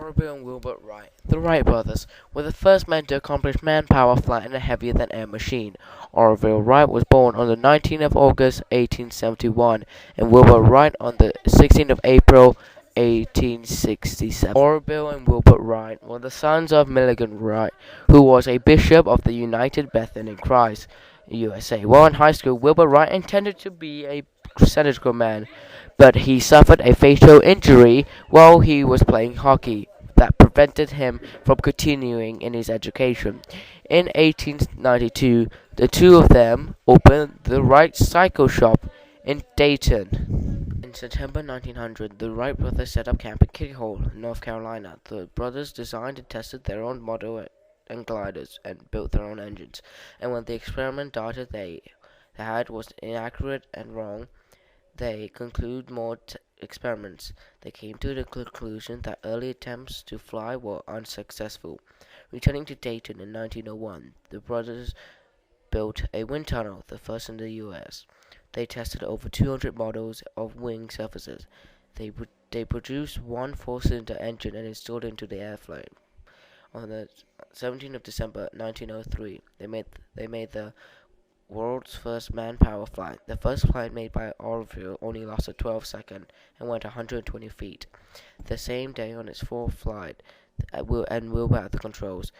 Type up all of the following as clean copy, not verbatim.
Orville and Wilbur Wright. The Wright brothers were the first men to accomplish man-power flight in a heavier-than-air machine. Orville Wright was born on the 19th of August, 1871, and Wilbur Wright on the 16th of April, 1867. Orville and Wilbur Wright were the sons of Milligan Wright, who was a bishop of the United Brethren in Christ, USA. While in high school, Wilbur Wright intended to be a senatorial man, but he suffered a fatal injury while he was playing hockey that prevented him from continuing in his education. In 1892, the two of them opened the Wright Cycle Shop in Dayton. In September 1900, the Wright brothers set up camp in Kitty Hole, North Carolina. The brothers designed and tested their own model and gliders and built their own engines. And when the experiment data they had was inaccurate and wrong, they concluded more experiments. They came to the conclusion that early attempts to fly were unsuccessful. Returning to Dayton in 1901, the brothers built a wind tunnel, the first in the U.S. They tested over 200 models of wing surfaces. They produced one four-cylinder engine and installed it into the airplane. On the 17th of December 1903, they made the world's first man-power flight. The first flight made by Orville only lasted 12 seconds and went 120 feet. The same day, on its fourth flight, and Wilbur at the controls,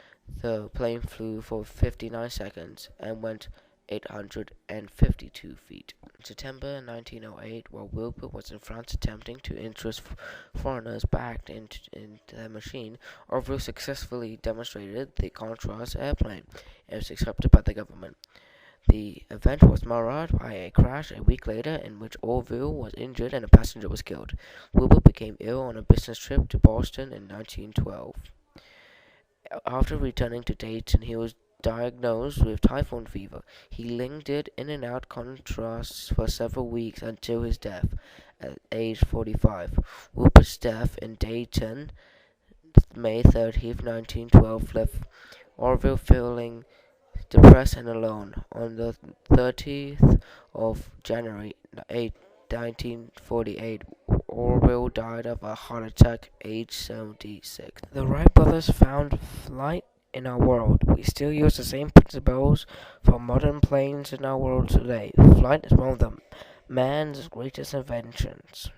the plane flew for 59 seconds and went 852 feet. In September 1908, while Wilbur was in France attempting to interest foreigners back into their machine, Orville successfully demonstrated the contrast airplane. It was accepted by the government. The event was marred by a crash a week later in which Orville was injured and a passenger was killed. Wilbur became ill on a business trip to Boston in 1912. After returning to Dayton, he was diagnosed with typhoid fever. He lingered in and out contrasts for several weeks until his death at age 45. Wilbur's death in Dayton, May 30th, 1912, left Orville feeling depressed and alone. On the 30th of January 1948, Orville died of a heart attack, age 76. The Wright brothers found flight in our world. We still use the same principles for modern planes in our world today. Flight is one of man's greatest inventions.